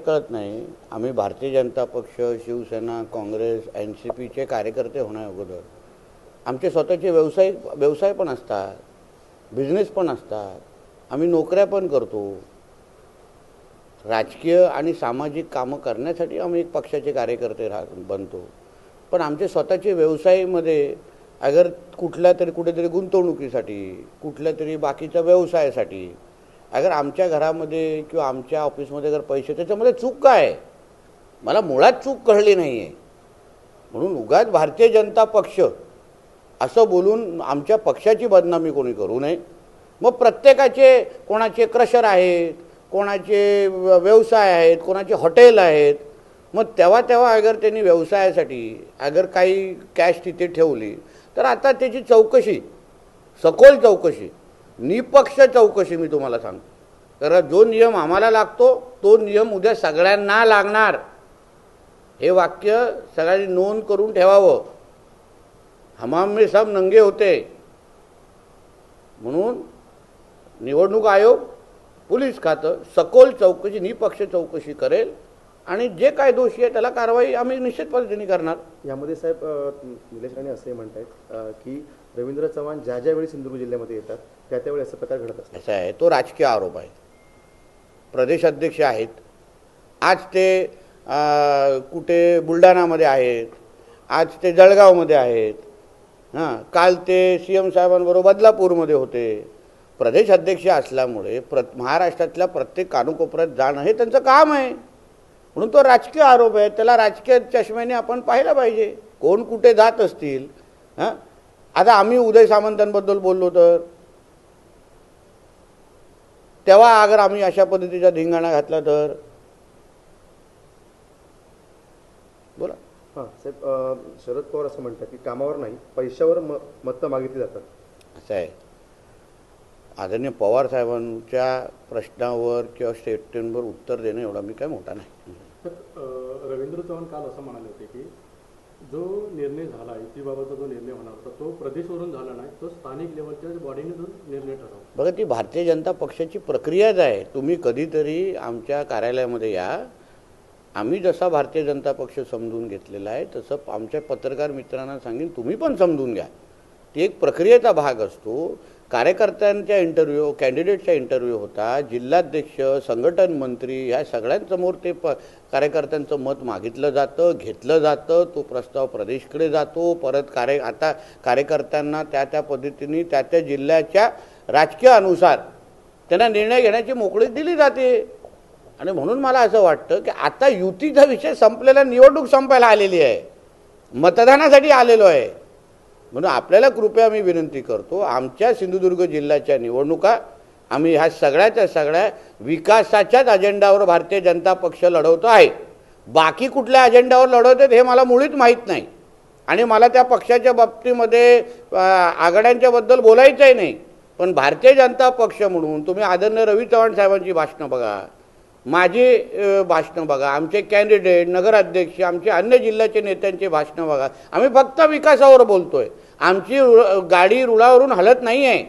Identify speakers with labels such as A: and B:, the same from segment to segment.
A: कळत नाही. आम्ही भारतीय जनता पक्ष, शिवसेना, काँग्रेस, NCPचे कार्यकर्ते होण्या अगोदर आमचे स्वतःचे व्यवसाय पण असतात, बिझनेस पण असतात, आम्ही नोकऱ्या पण करतो. राजकीय आणि सामाजिक कामं करण्यासाठी आम्ही एक पक्षाचे कार्यकर्ते बनतो. पण आमचे स्वतःचे व्यवसायामध्ये अगर कुठेतरी गुंतवणुकीसाठी, कुठल्यातरी बाकीच्या व्यवसायासाठी अगर आमच्या घरामध्ये किंवा आमच्या ऑफिसमध्ये अगर पैसे, त्याच्यामध्ये चूक काय आहे? मला मुळात चूक कळली नाही आहे. म्हणून उगाच भारतीय जनता पक्ष असं बोलून आमच्या पक्षाची बदनामी कोणी करू नये. मग प्रत्येकाचे, कोणाचे क्रशर आहेत, कोणाचे व्यवसाय आहेत, कोणाचे हॉटेल आहेत. मग तेव्हा अगर त्यांनी व्यवसायासाठी अगर काही कॅश तिथे ठेवली तर आता त्याची चौकशी, सखोल चौकशी, निपक्ष चौकशी मी तुम्हाला सांगतो. तर जो नियम आम्हाला लागतो तो नियम उद्या सगळ्यांना लागणार. हे वाक्य सगळ्यांनी नोंद करून ठेवावं. हमाम में सब नंगे होते. म्हणून निवडणूक आयोग, पोलीस खातं सखोल चौकशी, निपक्ष चौकशी करेल आणि जे काय दोषी आहे त्याला कारवाई आम्ही निश्चित पद्धतीने करणार.
B: यामध्ये साहेब निलेश राणे असे म्हणतात की रवींद्र चव्हाण ज्यावेळी सिंधुदुर्ग जिल्ह्यामध्ये येतात त्यावेळी असा प्रकार घडत असतो.
A: असा आहे, तो राजकीय आरोप आहे. प्रदेश अध्यक्ष आहेत, आज ते कुठे बुलढाणामध्ये आहेत, आज ते जळगावमध्ये आहेत, काल ते CM साहेबांबरोबर बदलापूरमध्ये होते. प्रदेश अध्यक्ष असल्यामुळे महाराष्ट्रातल्या प्रत्येक कानाकोपऱ्यात जाणं हे त्यांचं काम आहे. म्हणून तो राजकीय आरोप आहे, त्याला राजकीय चष्म्याने आपण पाहिलं पाहिजे. कोण कुठे जात असतील. आता आम्ही उदय सामंतांबद्दल बोललो तर तेव्हा अगर आम्ही अशा पद्धतीचा धिंगाणा घातला तर बोला.
B: हां साहेब, शरद पवार असं म्हणतात की कामावर नाही पैशावर मतं मागितली जातात.
A: असं आहे. आदरणीय पवार साहेबांच्या प्रश्नावर किंवा स्टेटमेंटवर उत्तर देणं एवढा मी काय मोठा नाही.
C: रवींद्र चव्हाण काल असं म्हणाले होते की जो निर्णय झाला, युतीबाबतचा जो निर्णय होणार होता तो प्रदेशवरून झाला नाही, तो स्थानिक लेवलच्या बॉडीने जो निर्णय ठरवला.
A: बघा, ती भारतीय जनता पक्षाची प्रक्रियाच आहे. तुम्ही कधीतरी आमच्या कार्यालयामध्ये या. आम्ही जसा भारतीय जनता पक्ष समजून घेतलेला आहे तसं आमच्या पत्रकार मित्रांना सांगेन, तुम्ही पण समजून घ्या. ती एक प्रक्रियेचा भाग असतो. कार्यकर्त्यांच्या इंटरव्ह्यू, कॅन्डिडेटचा इंटरव्ह्यू होता, जिल्हाध्यक्ष, संघटन मंत्री ह्या सगळ्यांसमोर ते कार्यकर्त्यांचं मत मागितलं जातं, घेतलं जातं. तो प्रस्ताव प्रदेशकडे जातो. परत आता कार्यकर्त्यांना त्या पद्धतीने त्या जिल्ह्याच्या राजकीय अनुसार त्यांना निर्णय घेण्याची मोकळीक दिली जाते. आणि म्हणून मला असं वाटतं की आता युतीचा विषय संपलेला, निवडणूक संपायला आलेली आहे, मतदानासाठी आलेलो आहे. म्हणून आपल्याला कृपया मी विनंती करतो, आमच्या सिंधुदुर्ग जिल्ह्याच्या निवडणुका आम्ही ह्या सगळ्या विकासाच्याच अजेंडावर भारतीय जनता पक्ष लढवतो आहे. बाकी कुठल्या अजेंडावर लढवतात हे मला मुळीच माहीत नाही. आणि मला त्या पक्षाच्या बाबतीमध्ये आघाड्यांच्याबद्दल बोलायचंही नाही. पण भारतीय जनता पक्ष म्हणून तुम्ही आदरणीय रवी चव्हाण साहेबांची भाषणं बघा, माझी भाषणं बघा, आमचे कॅन्डिडेट, नगराध्यक्ष, आमचे अन्य जिल्ह्याचे नेत्यांचे भाषणं बघा. आम्ही फक्त विकासावर बोलतोय. आमची गाडी रुळावरून हलत नाही आहे.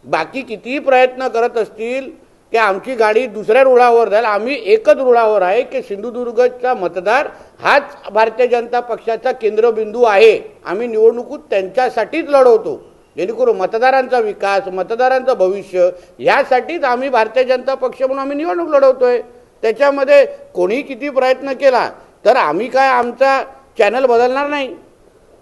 A: बाकी कितीही प्रयत्न करत असतील की आमची गाडी दुसऱ्या रुळावर जाईल, आम्ही एकच रुळावर आहे की सिंधुदुर्गचा मतदार हाच भारतीय जनता पक्षाचा केंद्रबिंदू आहे. आम्ही निवडणुकीत त्यांच्यासाठीच लढवतो, जेणेकरून मतदारांचा विकास, मतदारांचं भविष्य यासाठीच आम्ही भारतीय जनता पक्ष म्हणून आम्ही निवडणूक लढवतोय. त्याच्यामध्ये कोणी किती प्रयत्न केला तर आम्ही काय आमचा चॅनल बदलणार नाही.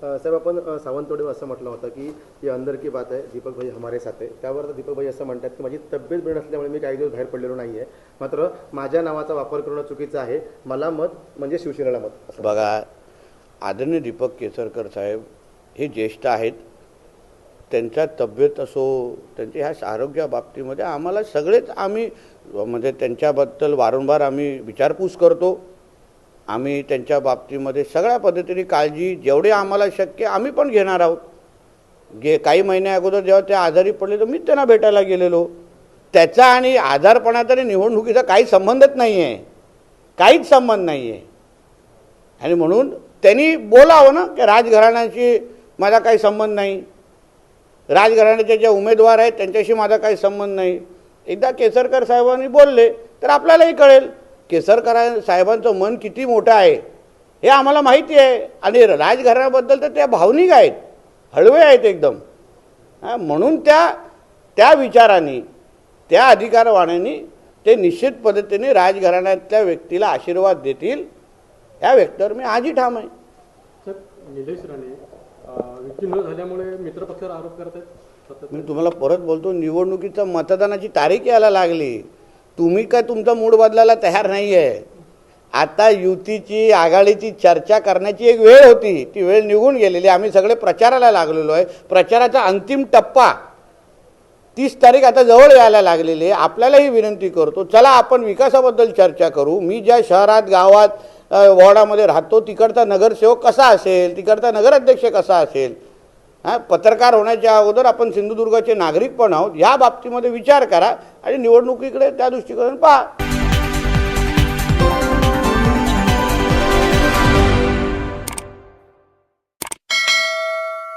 B: साहेब, आपण सावंतवाडीवर असं म्हटलं होतं की ही अंदर की बात आहे, दीपक भाई हमारे साथ आहे. त्यावर दीपक भाई असं म्हणतात की माझी तब्येत बरी नसल्यामुळे मी काही दिवस बाहेर पडलेलो नाही आहे, मात्र माझ्या नावाचा वापर करणं चुकीचं आहे, मला मत म्हणजे शिवसेनेला मत.
A: बघा, आदरणीय दीपक केसरकर साहेब हे ज्येष्ठ आहेत. त्यांच्या तब्येत असो, त्यांच्या ह्या आरोग्याबाबतीमध्ये आम्हाला सगळेच आम्ही म्हणजे त्यांच्याबद्दल वारंवार आम्ही विचारपूस करतो. आम्ही त्यांच्या बाबतीमध्ये सगळ्या पद्धतीने काळजी जेवढे आम्हाला शक्य आम्ही पण घेणार आहोत. काही महिन्या अगोदर जेव्हा ते आजारी पडले तर मी त्यांना भेटायला गेलेलो. त्याचा आणि आजारपणाचा आणि निवडणुकीचा काही संबंधच नाही आहे, काहीच संबंध नाही आहे. आणि म्हणून त्यांनी बोलावं ना की राजघराण्याशी माझा काही संबंध नाही, राजघराण्याचे जे उमेदवार आहेत त्यांच्याशी माझा काही संबंध नाही. एकदा केसरकर साहेबांनी बोलले तर आपल्यालाही कळेल. केसरकर साहेबांचं मन किती मोठं आहे हे आम्हाला माहिती आहे. आणि राजघराण्याबद्दल तर त्या भावनिक आहेत, हळवे आहेत एकदम. म्हणून त्या विचारांनी, त्या अधिकारवाण्यानी ते निश्चित पद्धतीने राजघराण्यातल्या व्यक्तीला आशीर्वाद देतील या व्यक्तीवर मी आजही ठाम आहे.
C: सर, निलेश राणे युती न झाल्यामुळे मित्रपक्षावर आरोप करत आहेत.
A: मी तुम्हाला परत बोलतो, निवडणुकीचं मतदानाची तारीख यायला लागली, तुम्ही काय तुमचा मूड बदलायला तयार नाही आहे. आता युतीची आघाडीची चर्चा करण्याची एक वेळ होती, ती वेळ निघून गेलेली. आम्ही सगळे प्रचाराला लागलेलो आहे. प्रचाराचा अंतिम टप्पा 30 तारीख आता जवळ यायला लागलेली आहे. आपल्यालाही विनंती करतो, चला आपण विकासाबद्दल चर्चा करू. मी ज्या शहरात, गावात, वॉर्डामध्ये राहतो तिकडचा नगरसेवक कसा असेल, तिकडचा नगराध्यक्ष कसा असेल, पत्रकार होण्याच्या अगोदर आपण सिंधुदुर्गाचे नागरिक पण आहोत, या बाबतीमध्ये विचार करा आणि निवडणुकीकडे त्या दृष्टिकोनातून पहा.